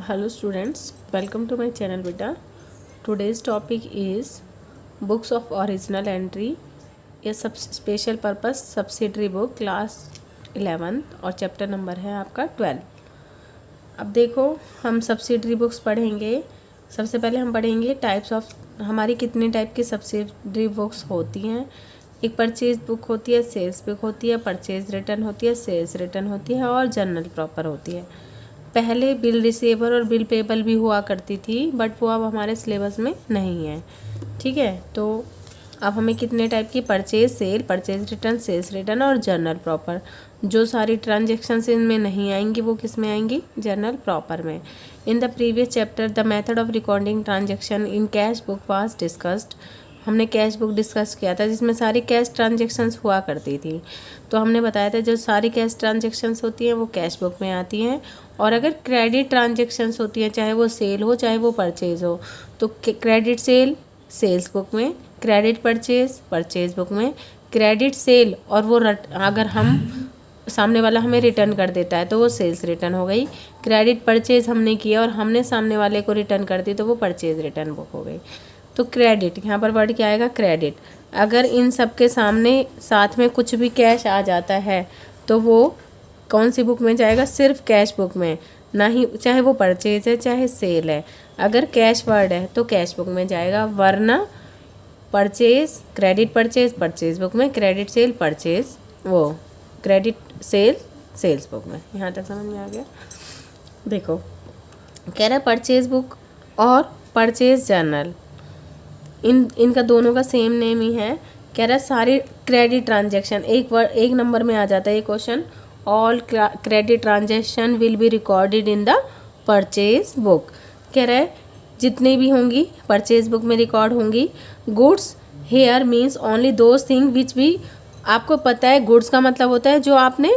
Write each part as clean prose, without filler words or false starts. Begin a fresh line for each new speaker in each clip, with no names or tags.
Hello students, welcome to my channel beta. Today's topic is books of original entry, a special purpose subsidiary book class 11 और chapter number है आपका 12। अब देखो हम subsidiary books पढ़ेंगे। सबसे पहले हम पढ़ेंगे टाइप्स ऑफ, हमारी कितने टाइप की सब्सिडरी बुक्स होती हैं। एक परचेज बुक होती है, सेल्स बुक होती है, परचेज रिटर्न होती है, सेल्स रिटर्न होती है और जर्नल प्रॉपर होती है। पहले बिल रिसीवर और बिल पेबल भी हुआ करती थी, बट वो अब हमारे सिलेबस में नहीं है। ठीक है, तो अब हमें कितने टाइप की purchase sale, purchase return, sales return और जर्नल प्रॉपर, जो सारी ट्रांजेक्शन्स इनमें नहीं आएंगी वो किस में आएंगी, जर्नल प्रॉपर में। In the previous chapter the method of recording transaction in cash book was discussed. हमने कैश बुक डिस्कस किया था जिसमें सारी कैश ट्रांजेक्शन्स हुआ करती थी। तो हमने बताया था जो सारी कैश ट्रांजेक्शन्स होती हैं वो कैश बुक में आती हैं, और अगर क्रेडिट ट्रांजेक्शन्स होती हैं, चाहे वो सेल हो चाहे वो परचेज हो, तो क्रेडिट सेल सेल्स बुक में, क्रेडिट परचेज परचेज बुक में, क्रेडिट सेल और वो अगर हम सामने वाला हमें रिटर्न कर देता है तो वो सेल्स रिटर्न हो गई। क्रेडिट परचेज हमने किया और हमने सामने वाले को रिटर्न कर दी तो वो परचेज रिटर्न बुक हो गई। तो क्रेडिट, यहाँ पर वर्ड क्या आएगा, क्रेडिट। अगर इन सब के सामने साथ में कुछ भी कैश आ जाता है तो वो कौन सी बुक में जाएगा, सिर्फ कैश बुक में, ना ही चाहे वो परचेज है चाहे सेल है। अगर कैश वर्ड है तो कैश बुक में जाएगा, वरना purchase credit purchase purchase book में, क्रेडिट सेल परचेज वो क्रेडिट सेल सेल्स बुक में। यहाँ तक समझ में आ गया। देखो कह रहा है परचेज बुक और परचेज जर्नल, इनका दोनों का सेम नेम ही है। कह रहा है सारी क्रेडिट ट्रांजेक्शन, एक नंबर में आ जाता है ये question, all credit transaction will be recorded in the purchase book. कह रहा है जितनी भी होंगी परचेज बुक में रिकॉर्ड होंगी। Goods here means only those thing which भी, आपको पता है गुड्स का मतलब होता है जो आपने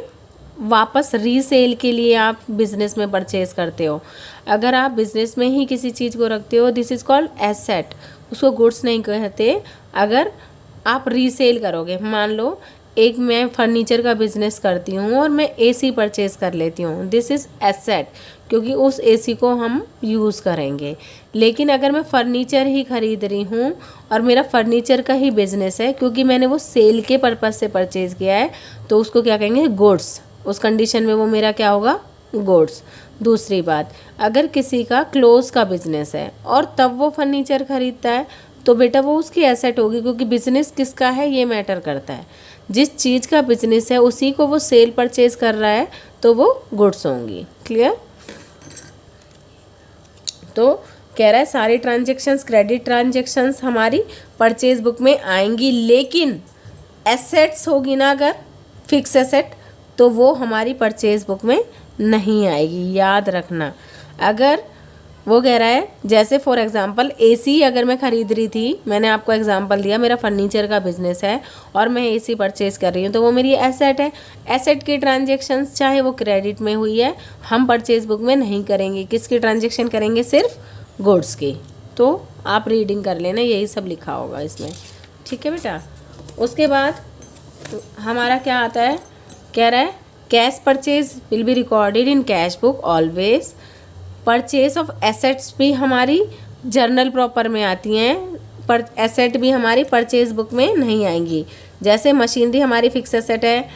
वापस रीसेल के लिए आप बिज़नेस में परचेज करते हो। अगर आप बिज़नेस में ही किसी चीज़ को रखते हो, दिस इज़ कॉल्ड एसेट, उसको गुड्स नहीं कहते। अगर आप रीसेल करोगे, मान लो एक मैं फर्नीचर का बिज़नेस करती हूँ और मैं एसी परचेज़ कर लेती हूँ, दिस इज़ एसेट, क्योंकि उस एसी को हम यूज़ करेंगे। लेकिन अगर मैं फ़र्नीचर ही ख़रीद रही हूँ और मेरा फर्नीचर का ही बिज़नेस है, क्योंकि मैंने वो सेल के पर्पज़ से परचेज़ किया है, तो उसको क्या कहेंगे, गुड्स। उस कंडीशन में वो मेरा क्या होगा, गुड्स। दूसरी बात, अगर किसी का क्लोथ्स का बिज़नेस है और तब वो फर्नीचर ख़रीदता है तो बेटा वो उसकी एसेट होगी, क्योंकि बिज़नेस किसका है ये मैटर करता है। जिस चीज़ का बिजनेस है उसी को वो सेल परचेज कर रहा है तो वो गुड्स होंगी। क्लियर। तो कह रहा है सारी ट्रांजेक्शन्स क्रेडिट ट्रांजेक्शन्स हमारी परचेज बुक में आएंगी, लेकिन एसेट्स होगी ना अगर फिक्स एसेट, तो वो हमारी परचेज बुक में नहीं आएगी, याद रखना। अगर वो कह रहा है जैसे फॉर एग्जांपल एसी अगर मैं ख़रीद रही थी, मैंने आपको एग्जांपल दिया, मेरा फर्नीचर का बिजनेस है और मैं एसी परचेज़ कर रही हूँ, तो वो मेरी एसेट है। एसेट की ट्रांजेक्शन्स चाहे वो क्रेडिट में हुई है, हम परचेज बुक में नहीं करेंगे। किसकी ट्रांजेक्शन करेंगे, सिर्फ गुड्स की। तो आप रीडिंग कर लेना, यही सब लिखा होगा इसमें। ठीक है बेटा। उसके बाद हमारा क्या आता है, कह रहा है cash purchase will be recorded in cash book always. Purchase of assets भी हमारी जर्नल प्रॉपर में आती हैं, पर एसेट भी हमारी परचेज बुक में नहीं आएंगी। जैसे मशीनरी हमारी फिक्स एसेट है,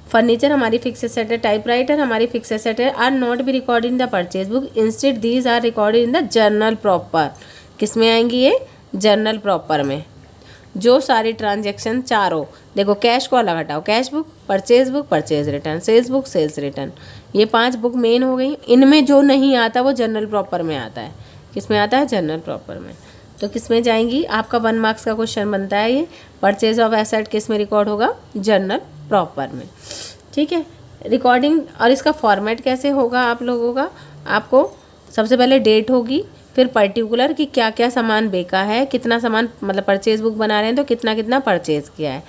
फर्नीचर हमारी फिक्स एसेट है, टाइपराइटर हमारी फिक्स एसेट है, are not be recorded in the purchase book, instead these are recorded in the journal proper. किस में आएंगी ये, जर्नल प्रॉपर में। जो सारी ट्रांजेक्शन चारों, देखो कैश को अलग हटाओ, cash book purchase return, sales book sales return, ये 5 बुक मेन हो गई। इनमें जो नहीं आता वो जनरल प्रॉपर में आता है। किस में आता है, जनरल प्रॉपर में। तो किस में जाएंगी, आपका 1 मार्क्स का क्वेश्चन बनता है ये। परचेज ऑफ एसेट किस में रिकॉर्ड होगा, जनरल प्रॉपर में। ठीक है। रिकॉर्डिंग और इसका फॉर्मेट कैसे होगा आप लोगों का, आपको सबसे पहले डेट होगी, फिर पर्टिकुलर कि क्या क्या सामान बेचा है, कितना सामान, मतलब परचेज बुक बना रहे हैं तो कितना कितना परचेज किया है।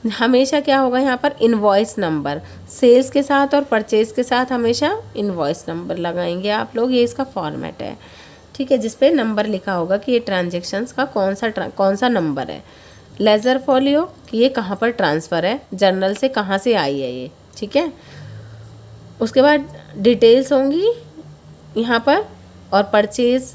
हमेशा क्या होगा यहाँ पर, इनवॉइस नंबर, सेल्स के साथ और परचेज के साथ हमेशा इनवॉइस नंबर लगाएंगे आप लोग। ये इसका फॉर्मेट है। ठीक है, जिस पे नंबर लिखा होगा कि ये ट्रांजेक्शन्स का कौन सा नंबर है। लेजर फॉलियो कि ये कहाँ पर ट्रांसफ़र है, जर्नल से कहाँ से आई है ये। ठीक है। उसके बाद डिटेल्स होंगी यहाँ पर, और परचेज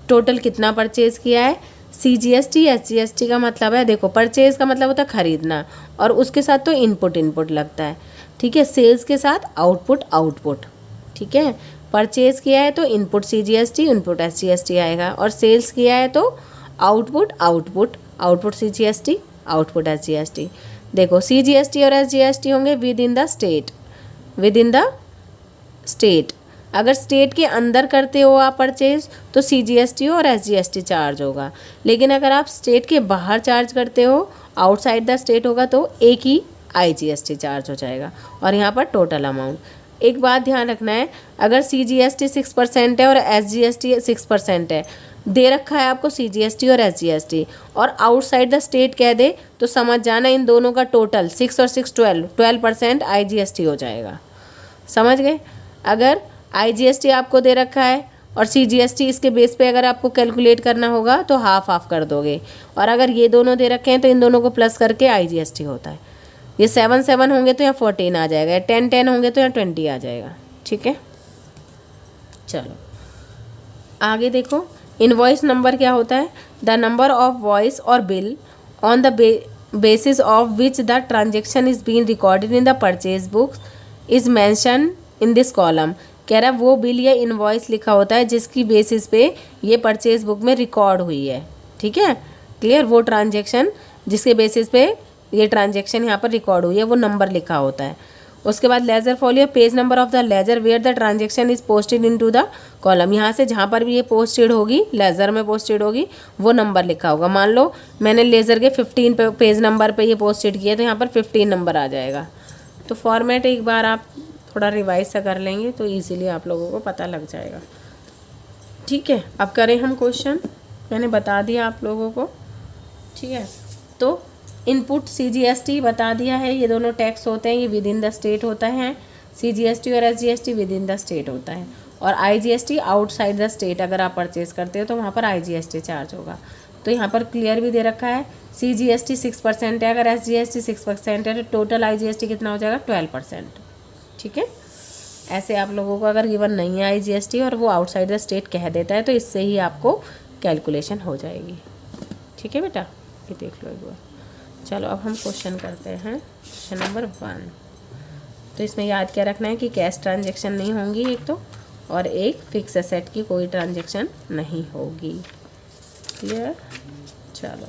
टोटल कितना परचेज किया है। CGST SGST का मतलब है, देखो परचेज का मतलब होता है खरीदना, और उसके साथ तो इनपुट लगता है, ठीक है। सेल्स के साथ आउटपुट, ठीक है। परचेज किया है तो इनपुट CGST, इनपुट SGST आएगा, और सेल्स किया है तो आउटपुट CGST, आउटपुट SGST। देखो CGST और SGST होंगे विद इन द स्टेट। अगर स्टेट के अंदर करते हो आप परचेज तो CGST और SGST चार्ज होगा, लेकिन अगर आप स्टेट के बाहर चार्ज करते हो, आउटसाइड द स्टेट होगा, तो एक ही IGST चार्ज हो जाएगा, और यहाँ पर टोटल अमाउंट। एक बात ध्यान रखना है, अगर CGST 6% है और SGST 6% है, दे रखा है आपको CGST और SGST, और आउटसाइड द स्टेट कह दे, तो समझ जाना इन दोनों का टोटल 6 और 6 12% IGST हो जाएगा। समझ गए। अगर IGST आपको दे रखा है और CGST इसके बेस पे अगर आपको कैलकुलेट करना होगा तो हाफ कर दोगे, और अगर ये दोनों दे रखे हैं तो इन दोनों को प्लस करके IGST होता है। ये 7 होंगे तो यहाँ 14 आ जाएगा, 10 होंगे तो यहाँ 20 आ जाएगा, ठीक है। चलो आगे देखो, इनवॉइस नंबर क्या होता है। The number of voice or bill on the basis of which the transaction is been recorded in the purchase book is mention in this column. कह रहा है वो बिल या इनवॉइस लिखा होता है जिसकी बेसिस पे ये परचेज बुक में रिकॉर्ड हुई है, ठीक है। क्लियर। वो ट्रांजेक्शन जिसके बेसिस पे ये ट्रांजेक्शन यहाँ पर रिकॉर्ड हुई है वो नंबर लिखा होता है। उसके बाद ledger folio, page number of the ledger where the transaction is posted into the column. यहाँ से जहाँ पर भी ये पोस्टेड होगी, लेजर में पोस्टेड होगी, वो नंबर लिखा होगा। मान लो मैंने लेजर के 15 पेज नंबर पे ये पोस्टेड किया तो यहाँ पर 15 नंबर आ जाएगा। तो फॉर्मेट एक बार आप थोड़ा रिवाइज सा कर लेंगे तो इजीली आप लोगों को पता लग जाएगा, ठीक है। अब करें हम क्वेश्चन, मैंने बता दिया आप लोगों को, ठीक है। तो इनपुट CGST बता दिया है, ये दोनों टैक्स होते हैं, ये विद इन द स्टेट होता है। CGST और SGST with in the state होता है, और IGST आउटसाइड द स्टेट अगर आप परचेज करते हो तो वहाँ पर IGST चार्ज होगा। तो यहाँ पर क्लियर भी दे रखा है, CGST 6% है, अगर SGST 6% है तो टोटल IGST कितना हो जाएगा 12%, ठीक है। ऐसे आप लोगों को अगर गिवन नहीं है IGST और वो आउटसाइड द स्टेट कह देता है तो इससे ही आपको कैलकुलेशन हो जाएगी, ठीक है बेटा। ये देख लो एक बार। चलो अब हम क्वेश्चन करते हैं, क्वेश्चन नंबर 1। तो इसमें याद क्या रखना है कि कैश ट्रांजेक्शन नहीं होंगी एक तो, और एक फिक्स एसेट की कोई ट्रांजेक्शन नहीं होगी। क्लियर। चलो,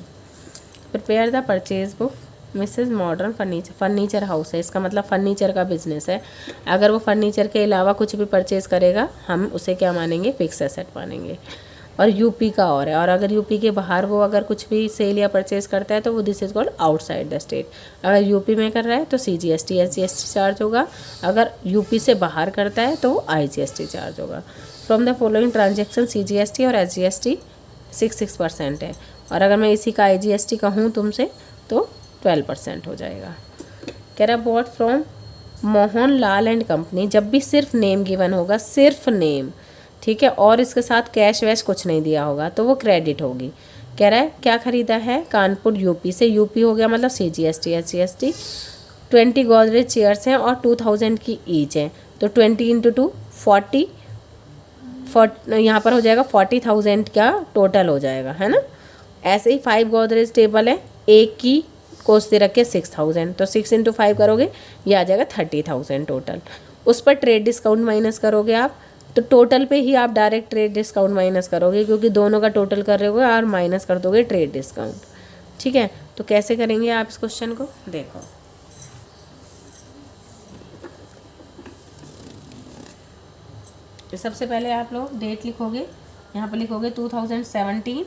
prepare the purchase book Mrs modern furniture house है, इसका मतलब फर्नीचर का बिजनेस है। अगर वो फर्नीचर के अलावा कुछ भी परचेज करेगा हम उसे क्या मानेंगे, फिक्स एसेट मानेंगे। और यूपी का और है, और अगर यूपी के बाहर वो अगर कुछ भी सेल या परचेज करता है तो वो this is called outside the state. अगर यूपी में कर रहा है तो CGST SGST चार्ज होगा, अगर यूपी से बाहर करता है तो IGST चार्ज होगा। From the following transaction CGST और SGST 6% है, और अगर मैं इसी का IGST कहूँ तुमसे तो 12% हो जाएगा। कह रहा bought from Mohan Lal and company, जब भी सिर्फ नेम गिवन होगा, सिर्फ नेम, ठीक है, और इसके साथ कैश वैश कुछ नहीं दिया होगा तो वो क्रेडिट होगी। कह रहा है क्या खरीदा है, कानपुर यूपी से, यूपी हो गया मतलब CGST SGST। 20 गोदरेज चेयर्स हैं और 2000 की ईच हैं, तो 20 × 2 40 यहाँ पर हो जाएगा 40,000 का टोटल हो जाएगा, है ना। ऐसे ही 5 गोदरेज टेबल है, एक की कॉस्ट दे रखे 6,000, तो 6 × 5 करोगे ये आ जाएगा 30,000 टोटल। उस पर ट्रेड डिस्काउंट माइनस करोगे आप, तो टोटल पे ही आप डायरेक्ट ट्रेड डिस्काउंट माइनस करोगे क्योंकि दोनों का टोटल कर रहे हो और माइनस कर दोगे ट्रेड डिस्काउंट, ठीक है। तो कैसे करेंगे आप इस क्वेश्चन को, देखो तो सबसे पहले आप लोग डेट लिखोगे, यहाँ पर लिखोगे 2017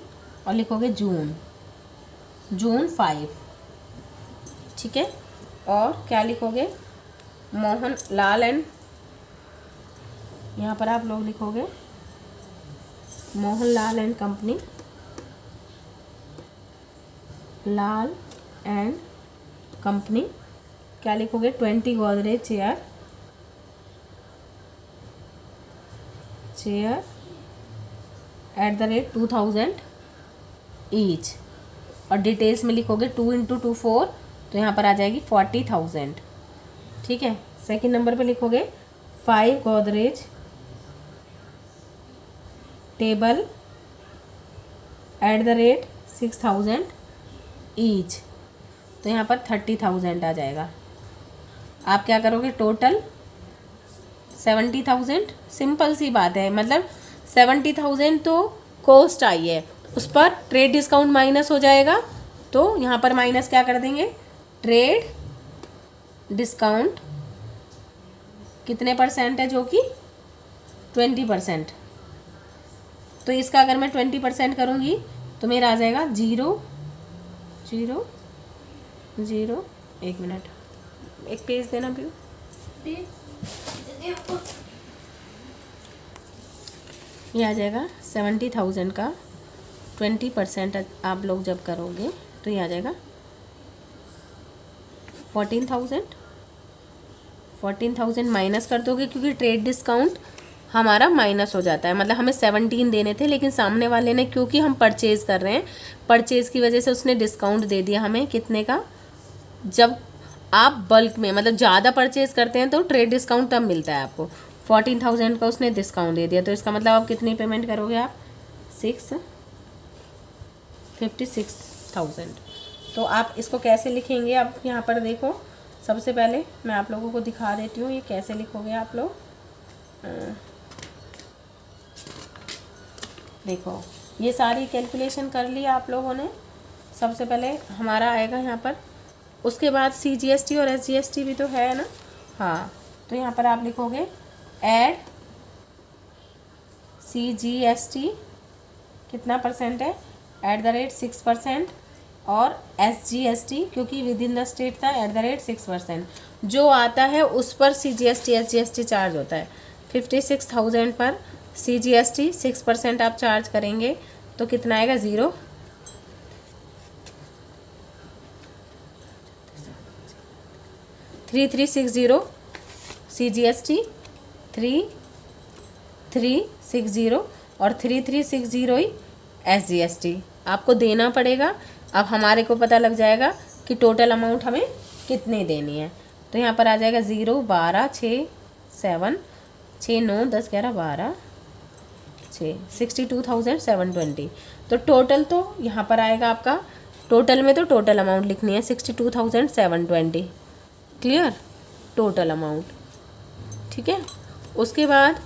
और लिखोगे जून 5, ठीक है। और क्या लिखोगे, मोहन लाल एंड, यहाँ पर आप लोग लिखोगे Mohan Lal and company, Lal and company, क्या लिखोगे 20 गोदरेज चेयर @2000 ईच, और डिटेल्स में लिखोगे 2 × 2 4, तो यहाँ पर आ जाएगी 40,000, ठीक है। सेकंड नंबर पे लिखोगे 5 गोदरेज टेबल @6,000 ईच, तो यहाँ पर 30,000 आ जाएगा। आप क्या करोगे, टोटल 70,000, सिंपल सी बात है, मतलब 70,000 तो कॉस्ट आई है, उस पर ट्रेड डिस्काउंट माइनस हो जाएगा, तो यहाँ पर माइनस क्या कर देंगे, ट्रेड डिस्काउंट कितने % है, जो कि 20%। तो इसका अगर मैं 20% करूँगी तो मेरा आ जाएगा 0 0 0। एक मिनट, एक पेज देना प्यू। ये आ जाएगा 70,000 का 20% आप लोग जब करोगे तो ये आ जाएगा 14,000 माइनस कर दोगे, क्योंकि ट्रेड डिस्काउंट हमारा माइनस हो जाता है, मतलब हमें 17 देने थे, लेकिन सामने वाले ने, क्योंकि हम परचेज़ कर रहे हैं, परचेज़ की वजह से उसने डिस्काउंट दे दिया हमें कितने का, जब आप बल्क में मतलब ज़्यादा परचेज़ करते हैं तो ट्रेड डिस्काउंट तब मिलता है आपको। 14,000 का उसने डिस्काउंट दे दिया, तो इसका मतलब आप कितनी पेमेंट करोगे, आप 56,000। तो आप इसको कैसे लिखेंगे, आप यहाँ पर देखो, सबसे पहले मैं आप लोगों को दिखा देती हूँ ये कैसे लिखोगे आप लोग। देखो, ये सारी कैलकुलेशन कर ली आप लोगों ने। सबसे पहले हमारा आएगा यहाँ पर, उसके बाद CGST और SGST भी तो है ना, हाँ, तो यहाँ पर आप लिखोगे ऐड CGST कितना % है, @6%, और SGST क्योंकि विद इन द स्टेट था @6%, जो आता है उस पर CGST SGST चार्ज होता है। 56,000 पर CGST 6% आप चार्ज करेंगे तो कितना आएगा, 0। 3360 CGST 3360 और 3360 ही SGST आपको देना पड़ेगा। अब हमारे को पता लग जाएगा कि टोटल अमाउंट हमें कितने देनी है। तो यहाँ पर आ जाएगा 0 12 6 7 6 9 10 11 12 6 62,720। तो टोटल तो यहाँ पर आएगा आपका, टोटल में तो टोटल अमाउंट लिखनी है 62,720। क्लियर, टोटल अमाउंट, ठीक है। उसके बाद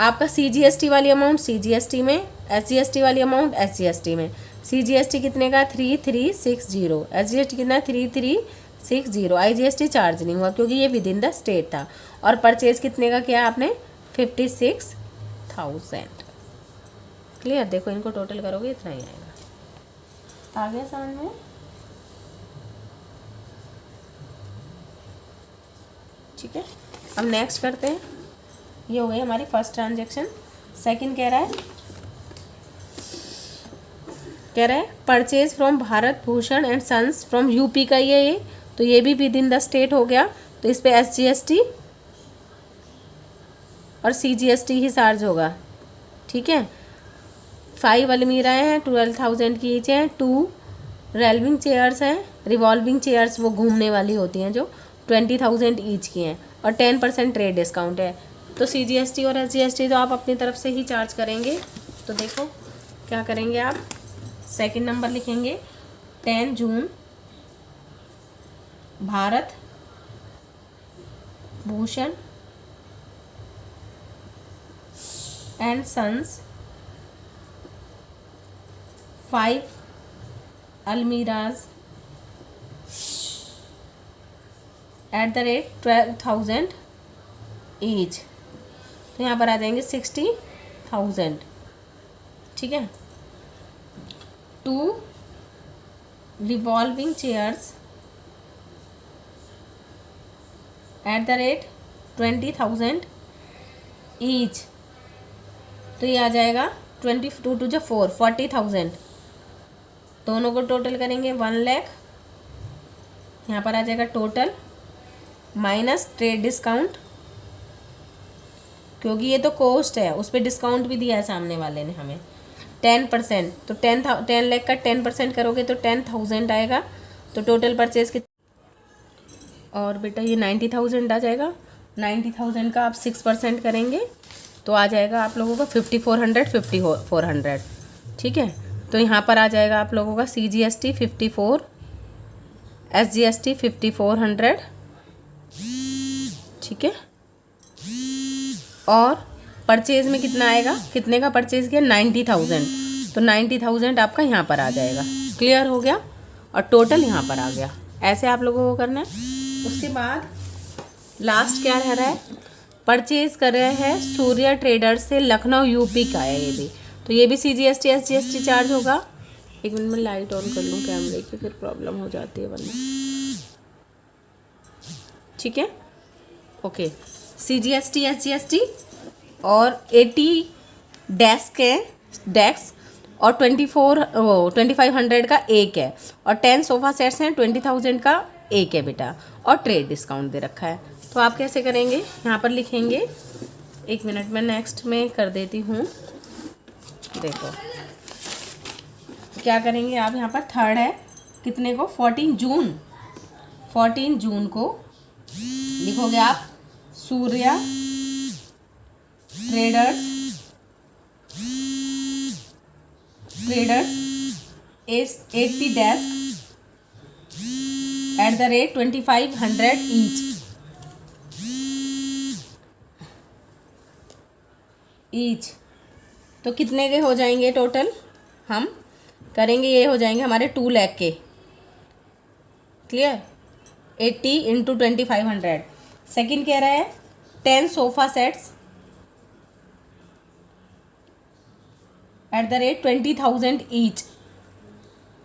आपका CGST वाली अमाउंट CGST में, SGST वाली अमाउंट SGST में। CGST कितने का, 3360, SGST कितना, 3360। IGST चार्ज नहीं हुआ क्योंकि ये विद इन द स्टेट था। और परचेज कितने का किया आपने, 56,000। क्लियर, देखो इनको टोटल करोगे इतना ही आएगा। आ गया समझ में। ठीक है, अब नेक्स्ट करते हैं। ये हो गई हमारी फर्स्ट ट्रांजैक्शन। सेकंड कह रहा है purchase from Bharat Bhushan and sons from UP का ये, तो ये भी विद इन द स्टेट हो गया, तो इस पे SGST और CGST ही चार्ज होगा। ठीक है, 5 अलमीराएँ हैं, 12,000 की ईच हैं। 2 रेलविंग चेयर्स हैं, रिवॉल्विंग चेयर्स वो घूमने वाली होती हैं, जो 20,000 ईच की हैं, और 10% ट्रेड डिस्काउंट है। तो CGST और SGST तो आप अपनी तरफ से ही चार्ज करेंगे। तो देखो क्या करेंगे आप, सेकंड नंबर लिखेंगे 10 जून Bharat Bhushan and sons 5 almirahs @12,000 each. तो यहाँ पर आ जाएंगे 60,000। ठीक है, 2 रिवॉल्विंग चेयर्स @20,000 ईच। तो ये आ जाएगा 22 2 जो 4 40,000। दोनों को टोटल करेंगे 1 लाख। यहाँ पर आ जाएगा टोटल माइनस ट्रेड डिस्काउंट, क्योंकि ये तो कॉस्ट है, उस पर डिस्काउंट भी दिया है सामने वाले ने हमें 10%। तो 10 लाख का 10% करोगे तो 10,000 आएगा। तो टोटल परचेज की, और बेटा ये 90,000 आ जाएगा। 90,000 का आप 6% करेंगे तो आ जाएगा आप लोगों का 5400। ठीक है, तो यहाँ पर आ जाएगा आप लोगों का CGST 54, SGST 5400। ठीक है, और परचेज में कितना आएगा, कितने का परचेज किया, 90,000, तो 90,000 आपका यहाँ पर आ जाएगा। क्लियर हो गया, और टोटल यहाँ पर आ गया। ऐसे आप लोगों को करना है। उसके बाद लास्ट क्या रह रहा है, परचेज कर रहे हैं सूर्या ट्रेडर्स से लखनऊ यूपी का है ये भी, तो ये भी CGST SGST चार्ज होगा। एक मिनट में लाइट ऑन कर लूँ कैमरे की, फिर प्रॉब्लम हो जाती है वरना। ठीक है, ओके, CGST SGST और 80 डेस्क है, डेस्क, और 2500 का एक है, और 10 सोफ़ा सेट्स हैं 20,000 का एक है बेटा, और ट्रेड डिस्काउंट दे रखा है। तो आप कैसे करेंगे, यहाँ पर लिखेंगे, एक मिनट में नेक्स्ट में कर देती हूँ। देखो क्या करेंगे आप, यहाँ पर थर्ड है कितने को, 14 जून को लिखोगे आप सूर्या ट्रेडर्स 80 डेस्क @2500 ईच। तो कितने के हो जाएंगे टोटल, हम करेंगे, ये हो जाएंगे हमारे 2 लाख के। क्लियर, 80 × 2500। सेकेंड कह रहा है 10 सोफ़ा सेट्स @20,000 ईच,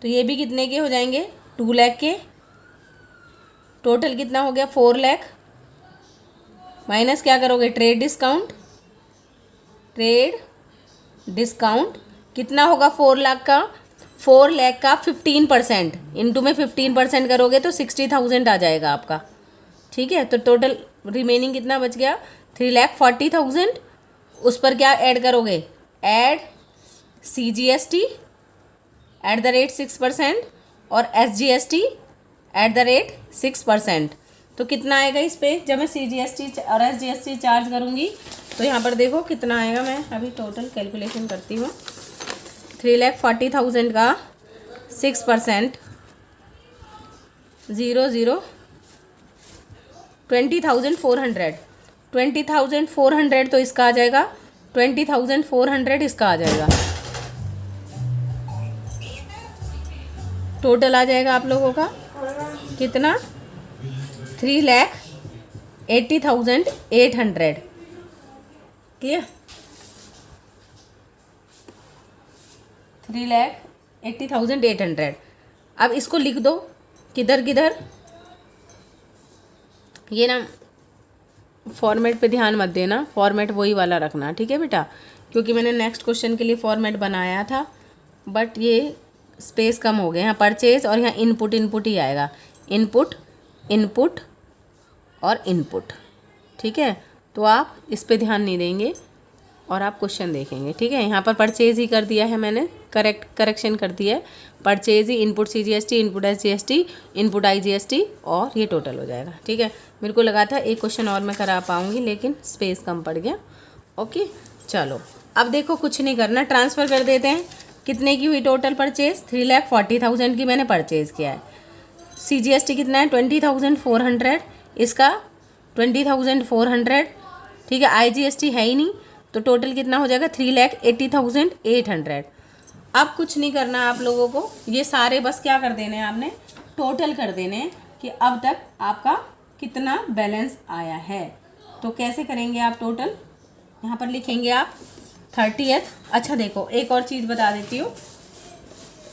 तो ये भी कितने के हो जाएंगे, 2 लाख के। टोटल कितना हो गया, 4 लाख, माइनस क्या करोगे, ट्रेड डिस्काउंट कितना होगा, 4 लाख का, 4 लाख का 15% इंटू में 15% करोगे तो 60,000 आ जाएगा आपका। ठीक है, तो टोटल रिमेनिंग कितना बच गया, 3,40,000। उस पर क्या ऐड करोगे, ऐड CGST @6% और SGST @6%। तो कितना आएगा इस पर, जब मैं CGST और SGST चार्ज करूँगी तो यहाँ पर देखो कितना आएगा। मैं अभी टोटल कैलकुलेशन करती हूँ। 3,40,000 का 6%, 20,400, 20,400 तो इसका आ जाएगा, 20,400 इसका आ जाएगा। टोटल आ जाएगा आप लोगों का कितना, 3,80,800। क्लियर, 3,80,800। अब इसको लिख दो किधर किधर, ये ना फॉर्मेट पे ध्यान मत देना, फॉर्मेट वही वाला रखना। ठीक है बेटा, क्योंकि मैंने नेक्स्ट क्वेश्चन के लिए फॉर्मेट बनाया था, बट ये स्पेस कम हो गया। यहाँ परचेज और यहाँ इनपुट ही आएगा, इनपुट और इनपुट। ठीक है, तो आप इस पे ध्यान नहीं देंगे और आप क्वेश्चन देखेंगे। ठीक है, यहाँ पर परचेज ही कर दिया है मैंने, करेक्शन कर दिया है, परचेज ही, input CGST, input SGST, input IGST, और ये टोटल हो जाएगा। ठीक है, मेरे को लगा था एक क्वेश्चन और मैं करा पाऊँगी, लेकिन स्पेस कम पड़ गया। ओके, चलो अब देखो कुछ नहीं करना, ट्रांसफ़र कर देते हैं। कितने की हुई टोटल परचेज, 3,40,000 की मैंने परचेज़ किया है। CGST कितना है, 20,400, इसका 20,400। ठीक है, IGST है ही नहीं, तो टोटल कितना हो जाएगा, 3,80,800। अब कुछ नहीं करना आप लोगों को, ये सारे बस क्या कर देने हैं आपने, टोटल कर देने हैं कि अब तक आपका कितना बैलेंस आया है। तो कैसे करेंगे आप टोटल, यहाँ पर लिखेंगे आप 30th। अच्छा देखो, एक और चीज़ बता देती हूँ,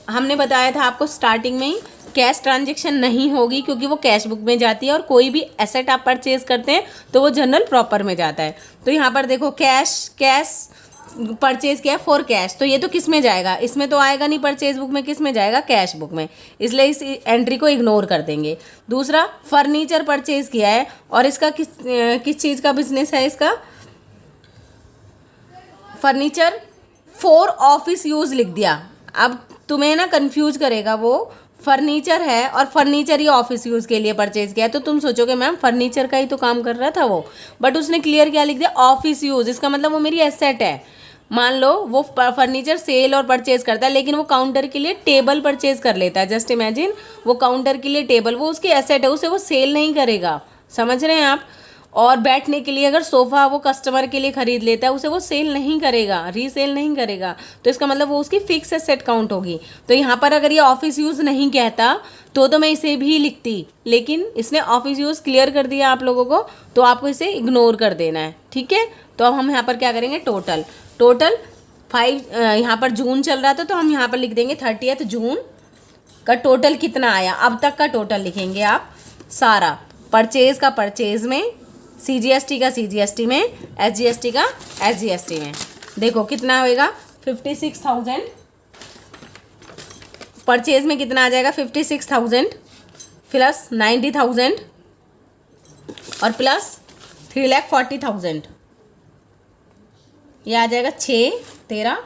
हमने बताया था आपको स्टार्टिंग में ही कैश ट्रांजैक्शन नहीं होगी, क्योंकि वो कैश बुक में जाती है, और कोई भी एसेट आप परचेज करते हैं तो वो जनरल प्रॉपर में जाता है। तो यहाँ पर देखो कैश परचेज किया फॉर कैश, तो ये तो किस में जाएगा, इसमें तो आएगा नहीं, परचेज बुक में किस में जाएगा, कैश बुक में, इसलिए इस एंट्री को इग्नोर कर देंगे। दूसरा, फर्नीचर परचेज किया है और इसका किस चीज़ का बिजनेस है, इसका फर्नीचर फॉर ऑफिस यूज़ लिख दिया। अब तुम्हें ना कंफ्यूज करेगा वो, फर्नीचर है और फर्नीचर ही ऑफिस यूज़ के लिए परचेज किया है, तो तुम सोचोगे मैम फर्नीचर का ही तो काम कर रहा था वो, बट उसने क्लियर क्या लिख दिया, ऑफिस यूज़। इसका मतलब वो मेरी एसेट है। मान लो वो फर्नीचर सेल और परचेज करता है, लेकिन वो काउंटर के लिए टेबल परचेज कर लेता है। जस्ट इमेजिन, वो काउंटर के लिए टेबल, वो उसकी एसेट है, उसे वो सेल नहीं करेगा। समझ रहे हैं आप? और बैठने के लिए अगर सोफ़ा वो कस्टमर के लिए ख़रीद लेता है, उसे वो सेल नहीं करेगा, रीसेल नहीं करेगा, तो इसका मतलब वो उसकी फिक्स एसेट काउंट होगी। तो यहाँ पर अगर ये ऑफिस यूज़ नहीं कहता तो मैं इसे भी लिखती, लेकिन इसने ऑफिस यूज़ क्लियर कर दिया आप लोगों को, तो आपको इसे इग्नोर कर देना है। ठीक है, तो अब हम यहाँ पर क्या करेंगे, टोटल 5 यहाँ पर जून चल रहा था, तो हम यहाँ पर लिख देंगे 30 जून का टोटल कितना आया, अब तक का टोटल लिखेंगे आप सारा। परचेज़ का परचेज़ में, CGST का CGST में, SGST का SGST में। देखो कितना होएगा, 56,000। परचेज में कितना आ जाएगा, 56,000 प्लस 90,000 और प्लस 3,40,000। ये आ जाएगा 6, 13,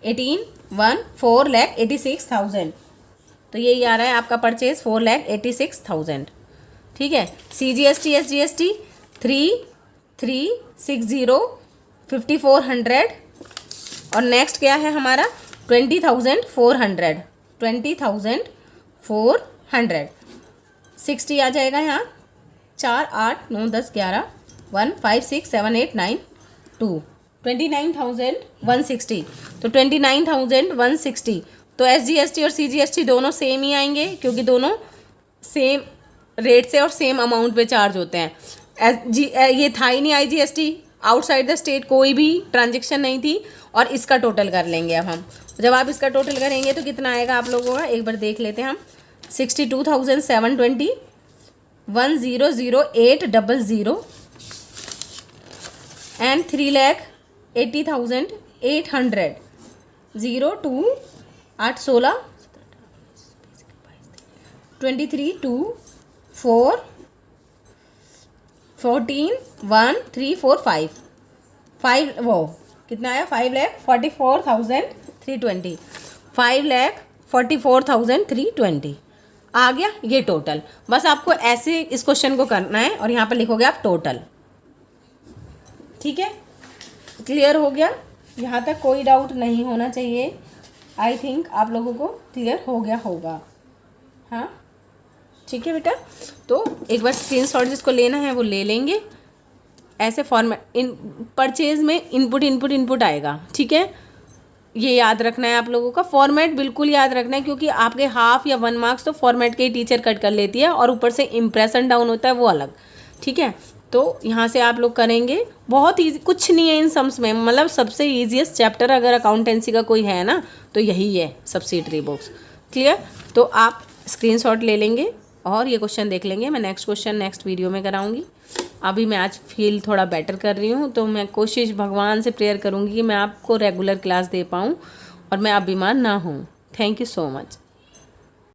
18, 1, 4,86,000। तो यही आ रहा है आपका परचेज 4,86,000। ठीक है। CGST SGST 3,360, 5,400 और नेक्स्ट क्या है हमारा 20,400, 20,400। 60 आ जाएगा यहाँ, 4, 8, 9, 10, 11, 1, 5, 6, 7, 8, 9, 2, 29,160। तो 29,160। तो SGST और CGST दोनों सेम ही आएंगे, क्योंकि दोनों सेम रेट से और सेम अमाउंट पे चार्ज होते हैं। ये था ही नहीं IGST, आउटसाइड द स्टेट कोई भी ट्रांजेक्शन नहीं थी, और इसका टोटल कर लेंगे अब हम। जब आप इसका टोटल करेंगे तो कितना आएगा आप लोगों का, एक बार देख लेते हैं हम। 62,720, 10,0800 एंड 3,80,800, 0, 2, 8, 16, 23, 2, 4, 14, 1, 3, 4, 5 वो कितना आया, 5,44,320, 5,44,320 आ गया ये टोटल। बस आपको ऐसे इस क्वेश्चन को करना है और यहाँ पर लिखोगे आप टोटल। ठीक है, क्लियर हो गया? यहाँ तक कोई डाउट नहीं होना चाहिए। आई थिंक आप लोगों को क्लियर हो गया होगा। हाँ ठीक है बेटा, तो एक बार स्क्रीनशॉट जिसको लेना है वो ले लेंगे। ऐसे फॉर्मेट इन परचेज में इनपुट आएगा। ठीक है, ये याद रखना है आप लोगों का, फॉर्मेट बिल्कुल याद रखना है, क्योंकि आपके हाफ या 1 मार्क्स तो फॉर्मेट के ही टीचर कट कर लेती है, और ऊपर से इम्प्रेशन डाउन होता है वो अलग। ठीक है, तो यहाँ से आप लोग करेंगे, बहुत ईजी, कुछ नहीं है इन सम्स में। मतलब सबसे ईजीएस्ट चैप्टर अगर अकाउंटेंसी का कोई है ना तो यही है, सब्सिडरी बुक्स। क्लियर? तो आप स्क्रीनशॉट ले लेंगे और ये क्वेश्चन देख लेंगे। मैं नेक्स्ट क्वेश्चन नेक्स्ट वीडियो में कराऊंगी। अभी मैं आज फील थोड़ा बेटर कर रही हूँ, तो मैं कोशिश भगवान से प्रेयर करूँगी कि मैं आपको रेगुलर क्लास दे पाऊँ और मैं अब बीमार ना हूँ। Thank you so much.